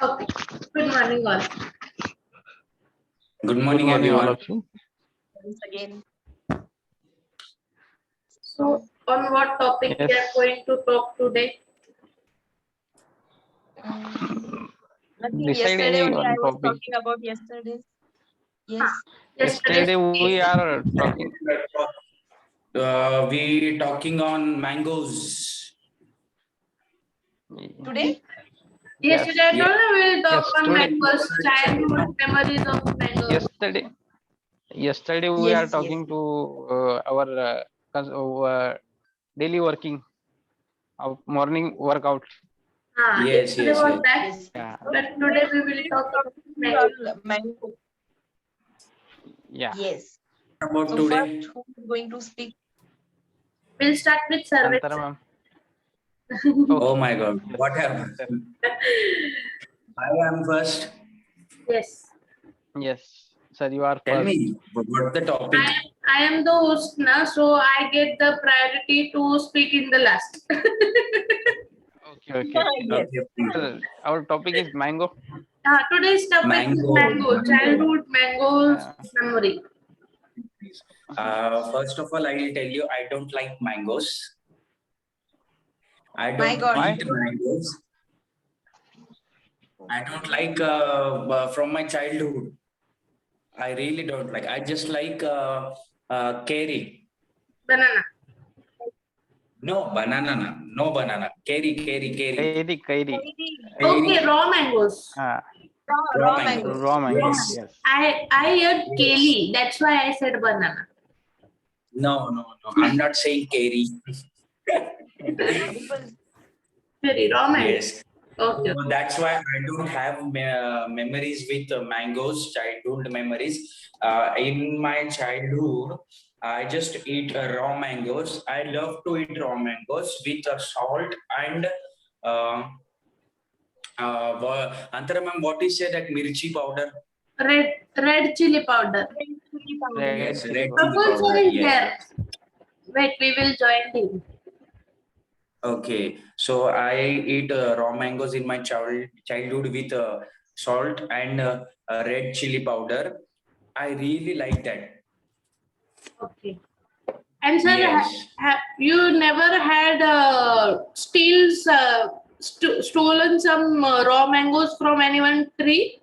Okay. Good morning, all. Good Good morning, morning, all everyone. of you. Once again. So, on what topic we are Yes. going to talk today? Nothing. Decide Yesterday any only I one was topic. talking about yesterday's. Ah, Yes. yesterday's Yesterday we are talking. We talking on mangoes. Today? Yes. Yesterday, I told you we'll talk Yes. on Today. mangoes, childhood memories of mangoes. Yesterday we are Yes, yes. talking to our daily working, our morning workout. Yes, Yesterday yes, was yes. that, Yes. Yeah. but today we will talk about mangoes. Mango. Yeah. Yes. About So today, first, who is going to speak? We'll start with Antara service. ma'am. oh Okay. my God, Yes. what happened? I am first. Yes. Yes. Sir, you are Tell first. me, what the topic? I am the host now, so I get the priority to speak in the last. Okay. Yes. Okay, please. Sir, our topic is mango. Today's topic is Mango. mango, childhood mangoes Uh, memory. First of all, I will tell you, I don't like mangoes. I My don't God. eat mangoes. I don't like from my childhood. I really don't like. I just like curry. Banana. No banana, no banana. Curry. Kairi. Okay, raw mangoes. Uh, Raw Raw mango. mangoes. raw mango. Yes. Yes. I heard keli. That's why I said banana. No. I'm not saying curry. Because Very raw mango. Yes. Okay. So that's why I don't have memories with mangoes, childhood memories. In my childhood, I just eat raw mangoes. I love to eat raw mangoes with salt and uh, Antara ma'am, what is say that mirchi powder? Red chili powder. Red Yes, chili red powder. chili Kapul sir powder. is Yes. there. Wait, we will join him. Okay, so I eat raw mangoes in my childhood with salt and red chili powder. I really like that. Okay. And sir, Yes. you never had stolen some raw mangoes from anyone's tree,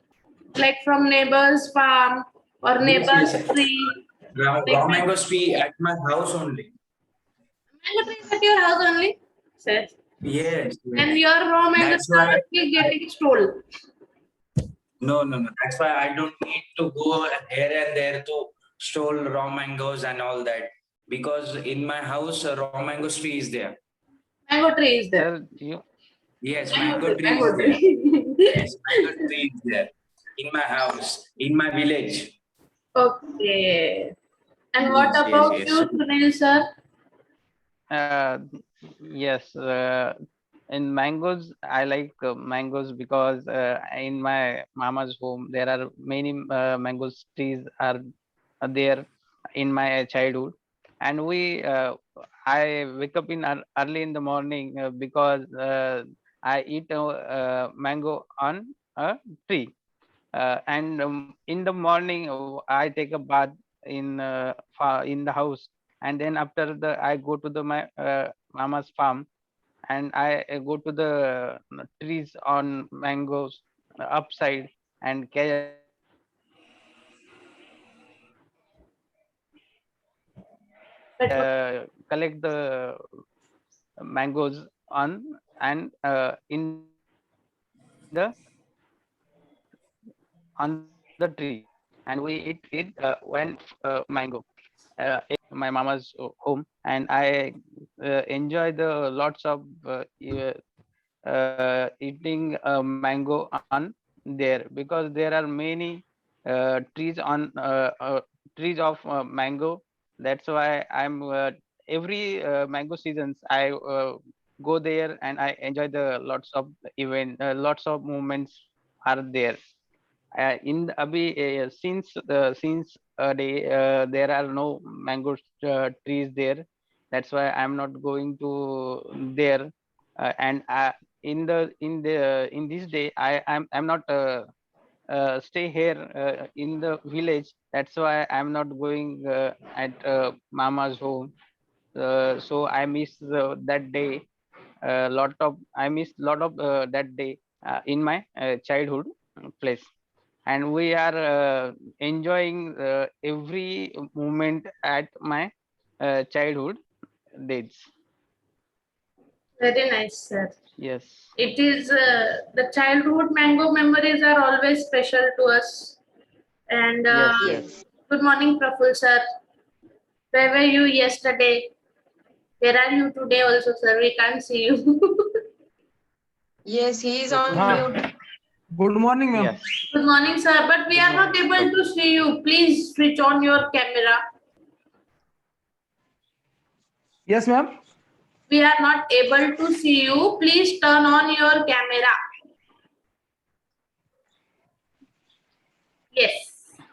like from neighbor's farm or neighbor's Yes. tree, like Raw that? mangoes tree at my house only. Mango tree is at your house only, sir. Yes. And your raw mangoes That's are why. only getting stolen. No. That's why I don't need to go here and there to stole raw mangoes and all that because in my house a raw mango tree is there. Mango tree is there. Sir, you Yes, Mango mango tree. tree is Mango there. tree. Yes, mango tree is there in my house, in my village. Okay. And what about Yes. you, Sunil sir? uh, yes. In mangoes, I like mangoes because in my mama's home there are many mangoes trees are there in my childhood, and I wake up in early in the morning because I eat mango on a tree, and in the morning I take a bath in the house, and then after I go to the my mama's farm, and I go to the trees on mangoes upside and But collect the mangoes on and in the on the tree, and we eat it when mango my mama's home, and I enjoy the lots of eating mango on there because there are many trees of mango. That's why I'm every mango seasons I go there and I enjoy the lots of moments are there. In Abhi, since there are no mango trees there. That's why I'm not going to there. And in this day I'm not stay here in the village. That's why I'm not going at mama's home. So I miss that day. I miss lot of that day in my childhood place, and we are enjoying every moment at my childhood days. Very nice, sir. Yes. It is the childhood mango memories are always special to us. And Yes. Yes. Yes. good morning, Praful sir. Where were you yesterday? Where are you today also, sir? We can't see you. Yes, he is on Praful mute. sir. Good morning, ma'am. Yes. Good morning, sir. But we Good are not morning, able to see you. Please switch on your camera. Yes, ma'am. We are not able to see you. Please turn on your camera. Yes.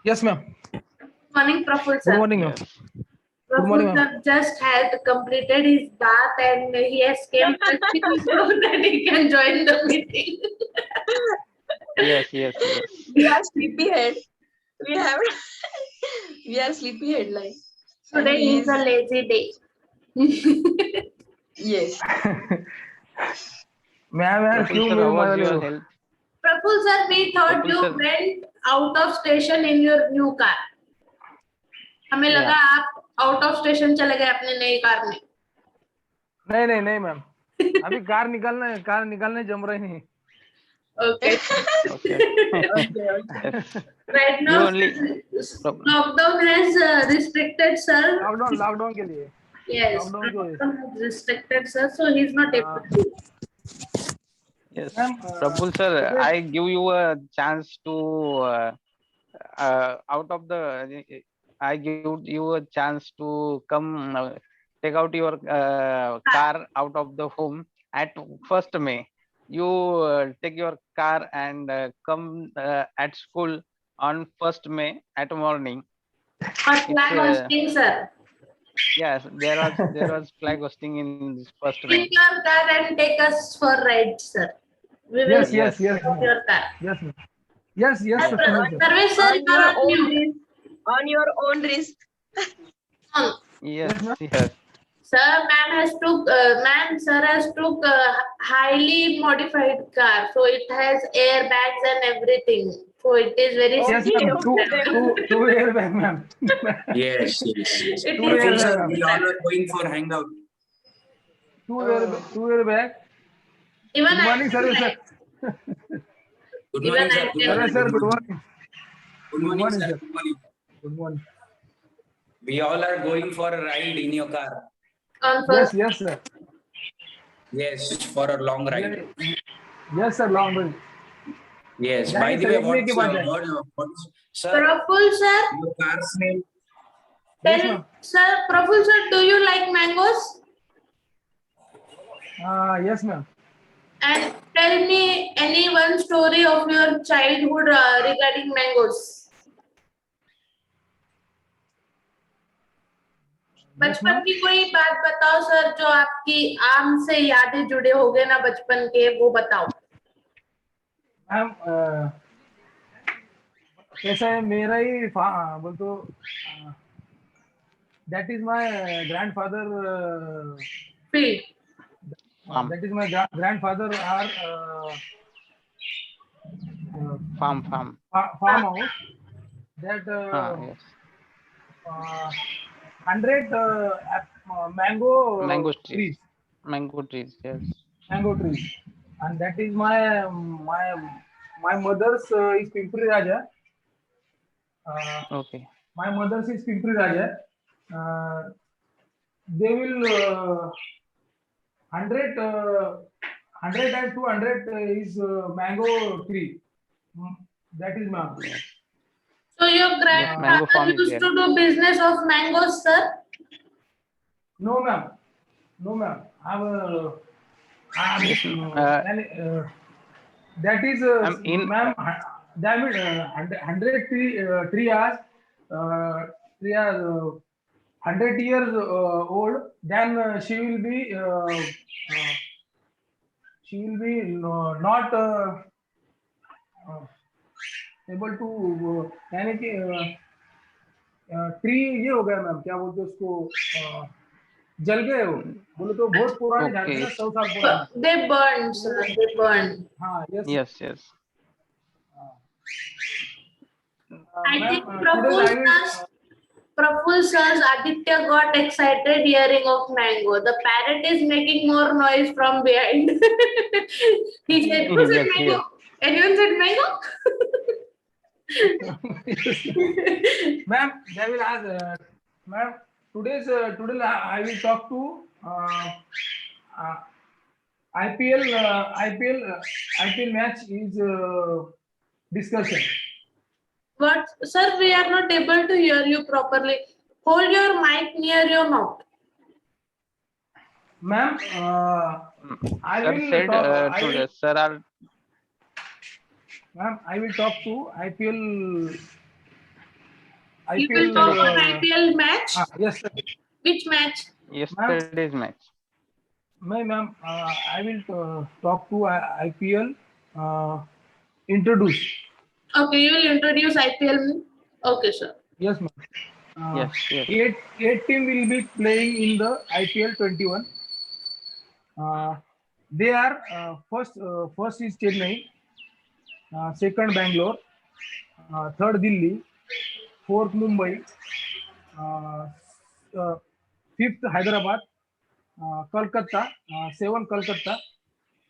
Yes, ma'am. Good morning, Praful Good sir. morning, ma'am. Yes. Good morning, Praful ma'am. sir just had completed his bath and he has came so that he can join the meeting. Yes. Yes. Yes. We are sleepyhead. We have we are sleepyhead like. And Today he is a lazy day. yes. Ma'am, यार Praful क्यों sir, मेरी how was मदद ले your low? health? Praful sir, we thought Praful you sir. went out of station in your new car. हमें Yeah. लगा आप out of station चले गए अपने नई कार में. नहीं मैम. अभी कार निकालने जम रही नहीं. Okay. Okay. Okay, okay. Yes. Right You now, only. lockdown has restricted sir. Lockdown के लिए. Yes, Lockdown के लिए. lockdown has restricted sir, so he's not able to. Yes. Ma'am, Prabhul sir, today- I give you a chance to out of the. I give you a chance to come take out your car out of the home at 1st May. You take your car and come at school on 1st May at morning. Or flag hosting, sir. Yes, there was flag hosting in this 1st Bring May. your car and take us for ride, sir. We will Yes, Yes. take out your car. Yes, ma'am. Yes, Yeah. Sunil sir. Sarvesh sir, On you are your on own mute. risk. On your own risk. On. Yes, ma'am. yes. Sir, sir has took highly modified car, so it has airbags and everything. So it is very Yes, Okay, ma'am. okay. Two airbag, ma'am. Yes. It Two is Praful airbag, sir, ma'am. we all are going for hangout. Two airbag. even Good morning, I Sarvesh sir. Good Even morning, I sir. Good can- morning. Sarvesh sir, good morning. Good morning, morning, sir. sir. Good morning. Good morning. We all are going for a ride in your car. on first. Yes, sir. Yes, for a long ride. Yes, sir. Long way. Yes. जाएंगे By the way, सलेमनी के बाद जाएंगे. what's sir? Praful sir, Your car's name? Yes, tell ma'am. sir, Praful sir, do you like mangoes? Yes, ma'am. And tell me any one story of your childhood regarding mangoes. Yes, बचपन ma'am. की कोई बात बताओ sir जो आपकी आम से यादें जुड़े हो गए ना बचपन के वो बताओ. मैम कैसा है मेरा ही बोल तो that is my grandfather Feel. That is my grandfather our Farm. farm house that Yes. 100 mango Mango trees. trees. Mango trees. Yes. Mango trees, and that is my mother's is Pimpri Raja. Okay. My mother's is Pimpri Raja. They will 100 and 200 is mango tree. That is ma'am. So your mango grandfather farm is used there. to do business of mangoes, sir? No ma'am. Yes, That is ma'am. That means 100 tree are 100 years old. Then she will be she will be not able to यानी कि tree ये हो गया ma'am, क्या बोलते हैं उसको, जल गए हो, बोले तो बहुत पुराने झाड़ थे ना, 100 साल पुराने। They burn, sir. They burn. हाँ, yes. Yes. I Ma'am, think today's Praful sir's Aditya got excited hearing of mango. The parrot is making more noise from behind. He said, "Who said Yes, mango? yes. Anyone said mango?" Ma'am, they will ask, ma'am, today I will talk to IPL match is discussion. But sir, we are not able to hear you properly. Hold your mic near your mouth. Ma'am, I Sir will said talk. to sir are Ma'am, I will talk to IPL. You will talk on IPL match. Yes, sir. Which match? yesterday's match. Ma'am, I will talk to IPL. Introduce. Okay, you will introduce IPL. Okay, sir. Yes, ma'am. Yes. Eight team will be playing in the IPL 21. They are first is Chennai, second Bangalore, third Delhi, fourth Mumbai, fifth Hyderabad, Kolkata, seven Kolkata,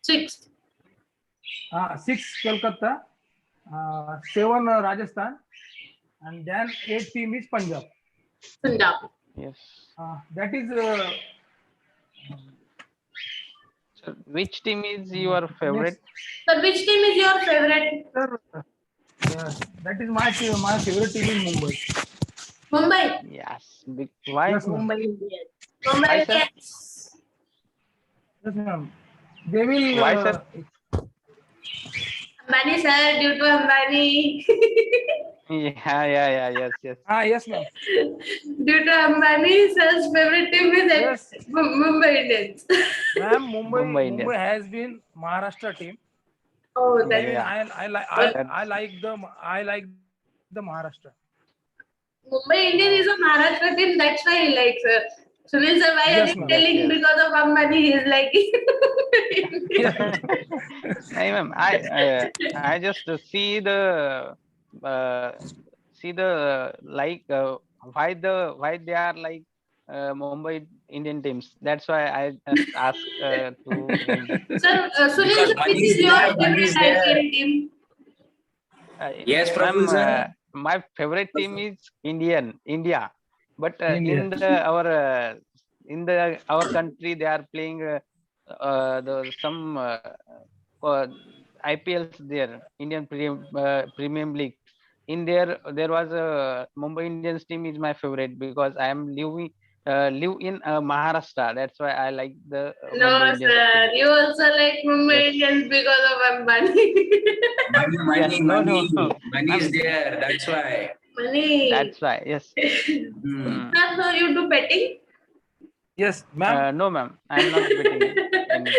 Sixth. six Kolkata, seven Rajasthan, and then 8 team is Punjab. Punjab. Yes. That is Sir, which team is your favorite? Sir, which team is your favorite? that is my favorite team in Mumbai. Mumbai. Yes. Why? Yes, ma'am. Mumbai Indians. Mumbai Why, sir? Indians. Yes, ma'am. They will. Why, sir? Ambani sir, due to Ambani. Yeah. Yes. Yes, ma'am. Due to Ambani, sir's favorite team is Yes. Mumbai Indians. Ma'am, Mumbai Mumbai Indians. has been Maharashtra team. Oh, I that mean, Yeah. I like the Maharashtra. Mumbai Indian is a Maharashtra team. That's why he likes her. Sunil sir, why Yes, are you ma'am. telling Yes. because of Ambani he is liking? Yes. Ma'am, I just see the like why they are like Mumbai Indian teams. That's why I just ask to him. Sir, Sunil Because sir, money which is is your there, money favorite is there. IPL team? Yes, Prabhu Ma'am, sir. my favorite team is India. But India. in our country they are playing some IPLs there, Indian Premium League. In there was a Mumbai Indians team is my favorite because I am live in Maharashtra. That's why I like the No, Mumbai Indians sir. team. You also like Mumbai Yes. Indians because of Ambani. Yes, Money no. Money is there. That's why. Money. That's why. Yes. Hmm. Sir, so you do betting? Yes, ma'am. No, ma'am. I'm not betting anything.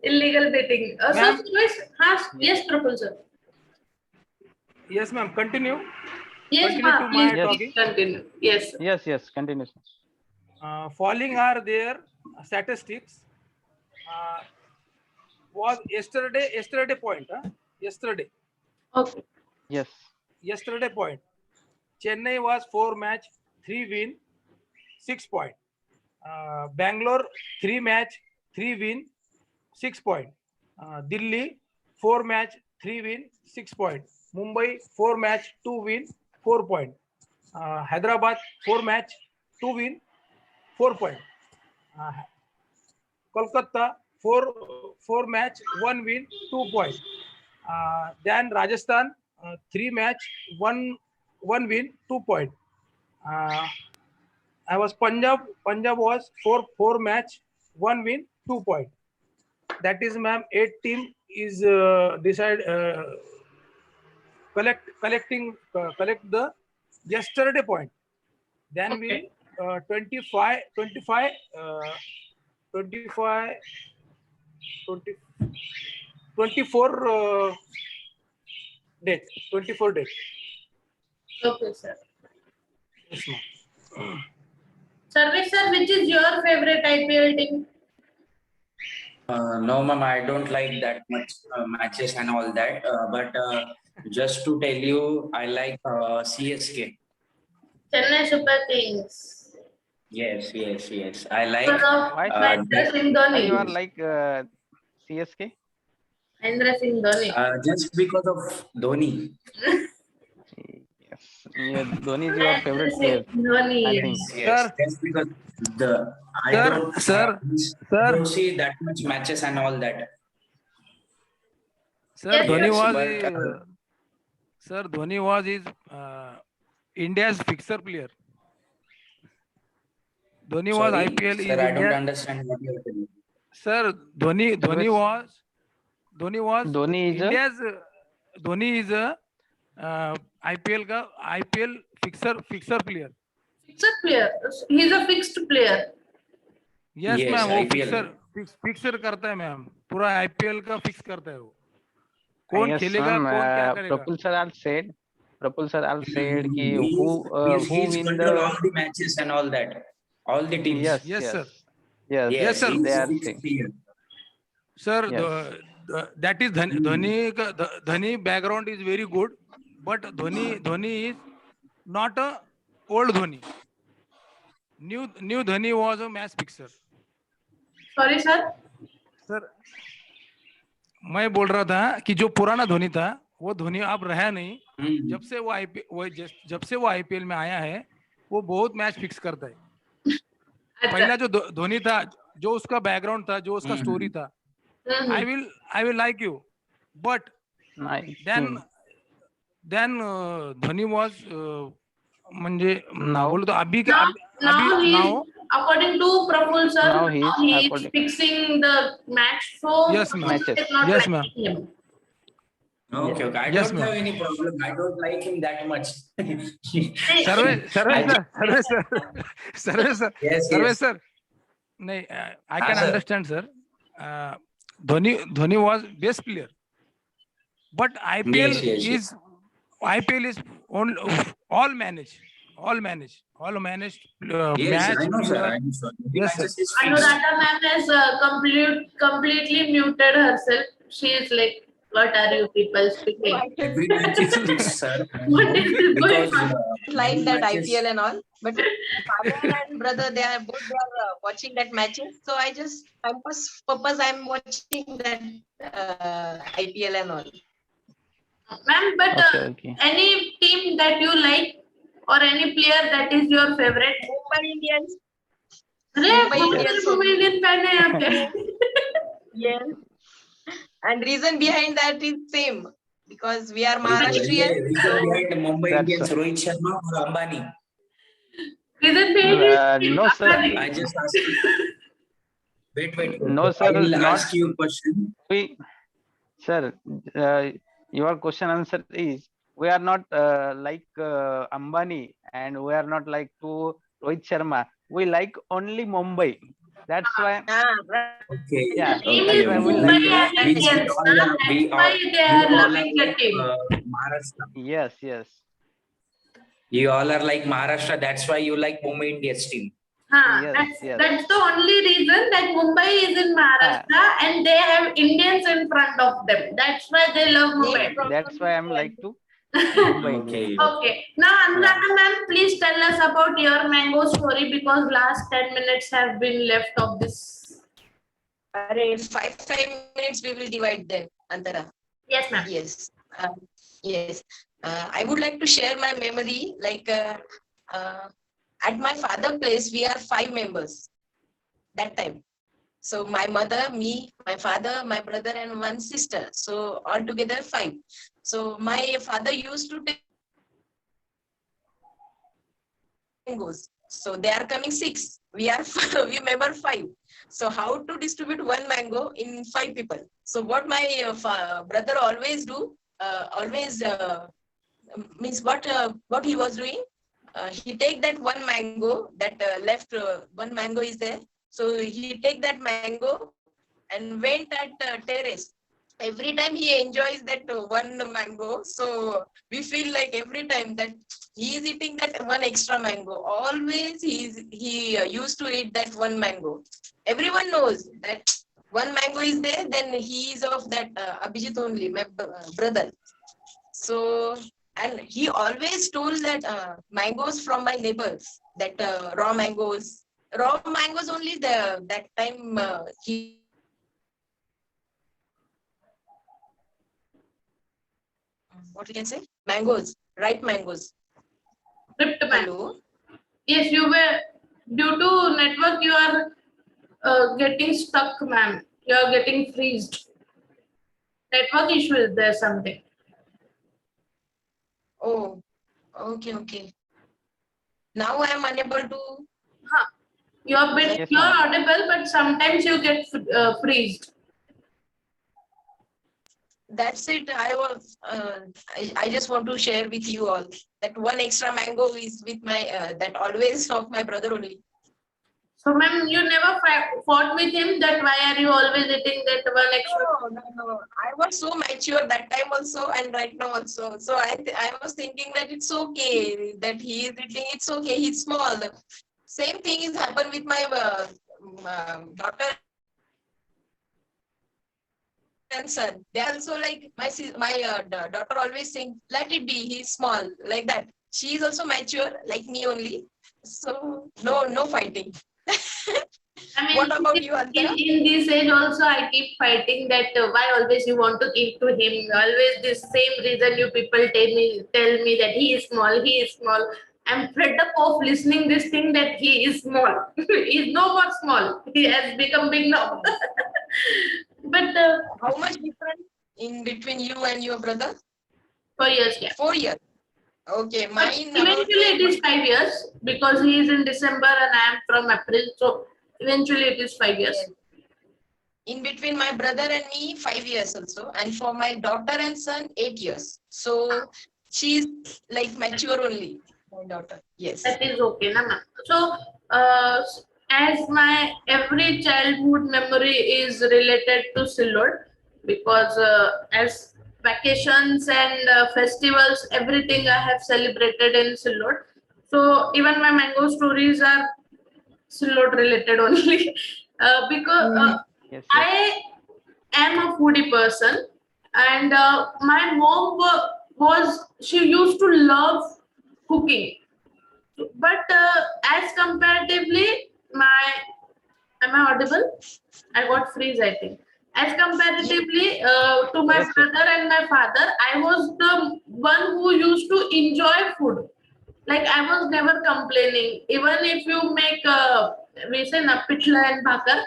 Illegal betting. Sir, Ma'am? yes, Praful sir. Yes, ma'am. Continue. Yes, Continue to please, my Yes. talking. continue. Yes. Sir. Yes. Continue. Falling are their statistics. Was yesterday point. Yesterday Okay. Yes. point. Chennai was 4 match, 3 win, 6 point. Bangalore 3 match, 3 win, 6 point. Delhi 4 match, 3 win, 6 point. Mumbai 4 match, 2 win, 4 point. Hyderabad 4 match, 2 win, 4 point. Kolkata 4 match, 1 win, 2 point. Then Rajasthan 3 match, 1 win, 2 point. I was Punjab was 4 match, 1 win, 2 point. That is, ma'am, 8 team is collect the yesterday point. Then Okay. we'll 25 24 dates. 24 dates. Okay, sir. Yes, ma'am. Service, sir, which is your favorite IPL team? No, ma'am, I don't like that much matches and all that. But just to tell you, I like CSK. Chennai Super Kings. Yes, yes, yes. I like Because of Why, Mahendra sir? Singh Why you are Dhoni. like CSK? Mahendra Singh Dhoni. just because of Dhoni. Yes, yeah, Dhoni is your Mahendra favorite player, Singh Dhoni. I Yes, think. yes. Sir, Just because the I sir, don't sir, I sir, don't see that much matches and all that. sir, Yes, Dhoni Yes, was but sir, Dhoni was is India's fixer player. Dhoni was sorry, IPL sir, is I don't India. understand what you're telling. Sir, Dhoni Service. was Dhoni is a India's Dhoni is a IPL fixer player. Fixed player. He's a fixed player. Yes Yes, ma'am वो IPL. Fixer करता है ma'am पूरा IPL का fix करता है वो कौन yes, खेलेगा ma'am. कौन क्या करेगा Prapul sir all said ki He's who win control the all the matches and all that, all the teams. yes, yes yes, sir yes, yes sir they He's are fixed saying player. sir yes. that is Dhoni background is very good but Dhoni is not a old Dhoni new Dhoni was a match fixer Sorry, sir. Sir मैं बोल रहा था कि जो पुराना धोनी था वो धोनी अब रहा नहीं Hmm. जब से वो आईपीएल में आया है वो बहुत मैच फिक्स करता है अच्छा. पहला जो धोनी था जो उसका बैकग्राउंड था जो उसका स्टोरी था Mhm. I will like you but Nice. Then Dhoni was म्हणजे Now- बोलो तो अभी Now he now is, according to Praful sir, Now now he is he is according- fixing the match. So Yes, ma'am. Praful is not Yes, liking him. Okay, okay. I Yes, don't ma'am. have any problem. I don't like him that much. Survey I- sir Yes, survey yes. Sir नहीं आई हाँ, can sir. Understand sir Dhoni was best player but IPL Yes, yes, yes. Is all managed Yes, match I know, sir. I know, sir. The Yes, sir. matches is fixed. Anuradha ma'am has completely muted herself. She is like, what are you people speaking? Every match is fixed, sir. What is this going Because on? Like every that matches- IPL and all, but father and brother they are watching that matches. So I just purpose I'm watching that IPL and all. Ma'am, but Okay. any team that you like or any player that is your favorite? Mumbai Indians. अरे Mumbai बहुत Indians. सारे Mumbai Indian fan है यहाँ पे. Yes. And reason behind that is same because we are Reason Maharashtrian. behind Mumbai That's Indians, right. Rohit Sharma or Ambani? Reason behind it is No, sir. Ambani. I just asked you. Wait. No, sir, I will not- ask you a question. Sir, your question answer is we are not like Ambani and we are not like to Rohit Sharma. We like only Mumbai. That's why. Right. Okay. Yeah, The team that's is why we Mumbai like it. Indians. That's why they are loving the team. Maharashtra. Yes, yes. You all are like Maharashtra. That's why you like Mumbai Indians team. Yes, yes. That's the only reason that Mumbai is in Maharashtra and they have Indians in front of them. That's why they love Mumbai. That's why I'm like to Mumbai Okay. Indians. Okay. Now, Anuradha ma'am, please tell us about your mango story because last 10 minutes have been left of this. Array, 5 minutes we will divide them, Antara. Yes, ma'am. Yes. Yes. I would like to share my memory. Like at my father's place, we are 5 members that time. So my mother, me, my father, my brother, and 1 sister. So altogether 5. So my father used to take mangoes. So they are coming 6. We are we member 5. So how to distribute 1 mango in 5 people? So what my brother always do, means what he was doing. He take that 1 mango that left 1 mango is there. So he take that mango and went at terrace. Every time he enjoys that one mango, so we feel like every time that he is eating that one extra mango. Always he used to eat that one mango. Everyone knows that one mango is there, then he is of that Abhijit only, my brother. So, and he always stole that mangoes from my neighbors, that raw mangoes. Raw mangoes only that time he what we can say mangoes, ripe mangoes. Ripped man. Hello. Yes, you were due to network. You are getting stuck, ma'am. You are getting freezed. Network issue is there something. Oh, okay. Now I am unable to. Huh. You're bit. Yes, You're ma'am. audible, but sometimes you get freezed. That's it. I just want to share with you all that one extra mango is with my that always of my brother only. So, ma'am, you never fought with him. That why are you always eating that one extra? No. I was so mature that time also and right now also. So I was thinking that it's okay that he is eating. It's okay. He's small. Same thing is happened with my daughter and son. They also like my daughter always saying, let it be. He's small like that. She is also mature like me only. So no fighting. I mean, What about you, Antara? in this age also, I keep fighting that why always you want to give to him. Always this same reason you people tell me that he is small, he is small. I'm fed up of listening this thing that he is small. He is no more small. He has become big now. But How much difference in between you and your brother? 4 years, yeah. 4 years. Okay, But mine about eventually it is 5 years because he is in December and I am from April. So eventually it is 5 years. Yes. In between my brother and me, 5 years also. And for my daughter and son, 8 years. So she's like mature only, my daughter. Yes. That is okay, na ma'am. So, as my every childhood memory is related to Sillod, because as vacations and festivals, everything I have celebrated in Sillod. So even my mango stories are Sillod related only, because Yes, yes. I am a foodie person, and my mom was she used to love cooking, but as comparatively, am I audible? I got freeze, I think. As comparatively to my Yes, yes. brother and my father, I was the one who used to enjoy food. Like I was never complaining. Even if you make we say na pitla and bhakar,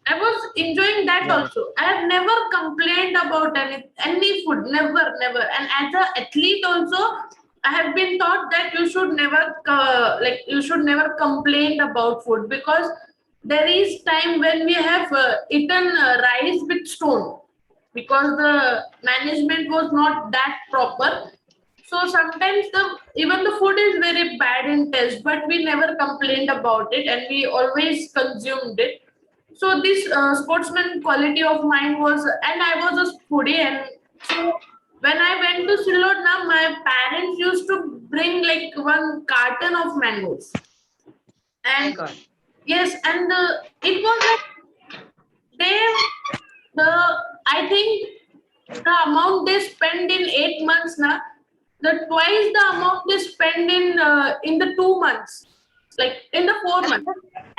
I was enjoying that Yeah. also. I have never complained about any food, never. And as an athlete also, I have been taught that you should never complain about food because there is time when we have eaten rice with stone because the management was not that proper. So sometimes even the food is very bad in taste, but we never complained about it and we always consumed it. So this sportsman quality of mine was, and I was a foodie, and so when I went to Silodna, my parents used to bring like one carton of mangoes, My and God. yes, and it was like they the I think the amount they spend in 8 months now, the twice the amount they spend in the 2 months, like in the 4 months.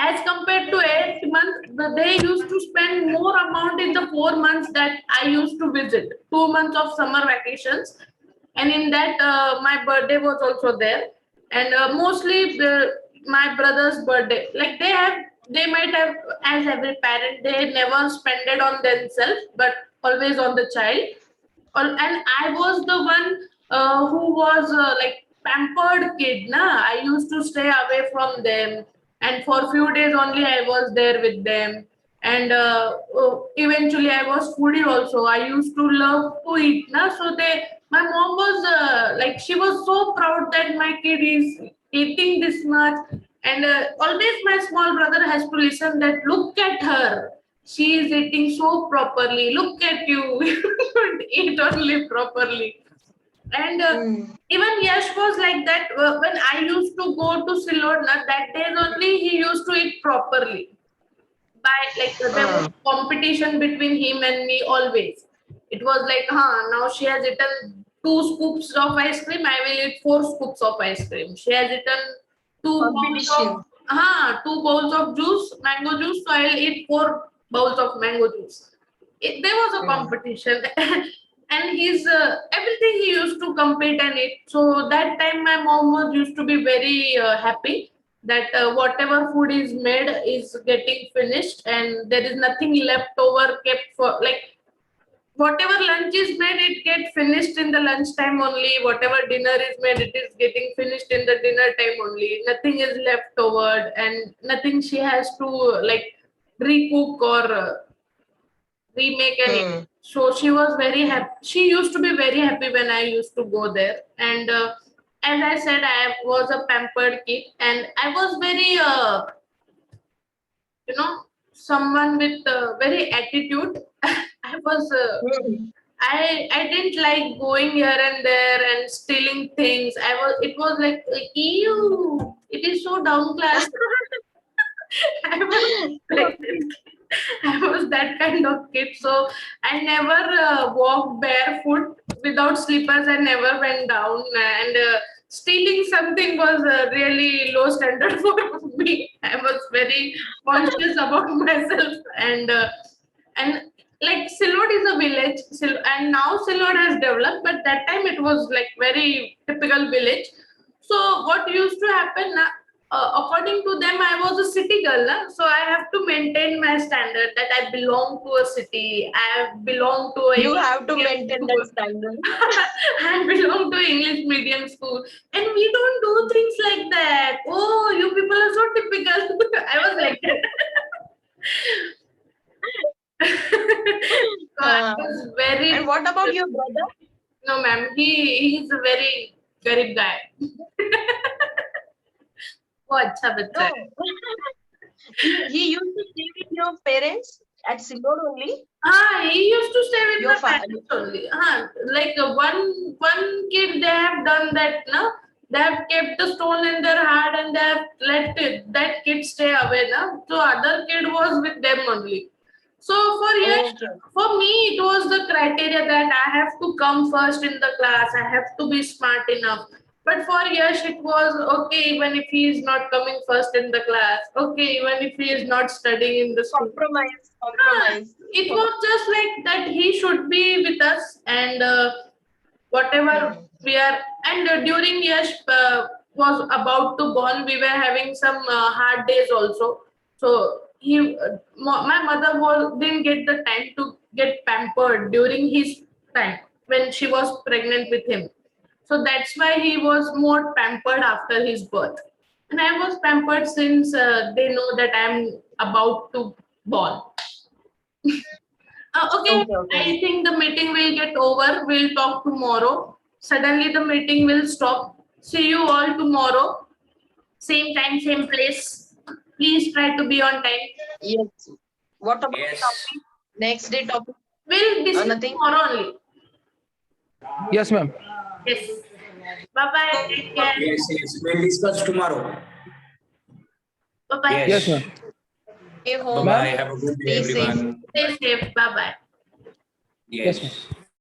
As compared to 8 months, they used to spend more amount in the 4 months that I used to visit. 2 months of summer vacations, and in that my birthday was also there, and mostly my brother's birthday. Like they might have, as every parent, they never spend it on themselves, but always on the child. And I was the one who was like pampered kid. I used to stay away from them, and for few days only I was there with them. And eventually I was foodie also. I used to love to eat. So my mom was like she was so proud that my kid is eating this much. And always my small brother has to listen that look at her. she is eating so properly. Look at you, you don't eat only properly. And even Yash was like that when I used to go to Silodna. That days only he used to eat properly. By like there was competition between him and me always. It was like, now she has eaten 2 scoops of ice cream. I will eat 4 scoops of ice cream. She has eaten Competition. 2 bowls of juice, mango juice. So I'll eat 4 bowls of mango juice. There was a competition, and he's everything he used to compete and eat. So that time my mom was used to be very happy that whatever food is made is getting finished and there is nothing left over kept for like whatever lunch is made it get finished in the lunch time only, whatever dinner is made it is getting finished in the dinner time only, nothing is left over and nothing she has to like recook or remake any. So she was very happy. She used to be very happy when I used to go there. And as I said, I was a pampered kid, and I was very, someone with very attitude. I was. I didn't like going here and there and stealing things. It was like, ew, it is so down class. I was like, I was that kind of kid. So I never walked barefoot without slippers. I never went down. And stealing something was really low standard for me. I was very conscious about myself. And like Silod is a village, and now Silod has developed, but that time it was like very typical village. So what used to happen, according to them, I was a city girl, so I have to maintain my standard that I belong to a city. I belong to a You English have to medium maintain school. that standard. I belong to English medium school, and we don't do things like that. Oh, you people are so typical. I was like that. So I was very. And what about your brother? No, ma'am. He's a very garib guy. वो अच्छा बच्चा है. He used to stay with your parents at Silod only. He used to stay with Your my parents only. Like one kid they have done that, no? They have kept the stone in their heart and they have let that kid stay away, no? So other kid was with them only. So for Yash, for me, it was the criteria that I have to come first in the class. I have to be smart enough. But for Yash, it was okay even if he is not coming first in the class. Okay, even if he is not studying in the school. Compromise. It was just like that he should be with us and whatever we are. And during Yash was about to born, we were having some hard days also. So my mother didn't get the time to get pampered during his time when she was pregnant with him. So that's why he was more pampered after his birth. And I was pampered since they know that I'm about to born. Okay, I think the meeting will get over. We'll talk tomorrow. Suddenly the meeting will stop. See you all tomorrow. Same time, same place. Please try to be on time. Yes. What about Yes. topic? Next day topic? We'll discuss Nothing? tomorrow only. Yes, ma'am. Yes. Bye-bye. Take care. Yes. We'll discuss tomorrow. Bye-bye. Yes, ma'am. Stay home. Bye. Have a good day, Stay safe. everyone. Stay safe. Bye-bye. Yes. Yes, ma'am.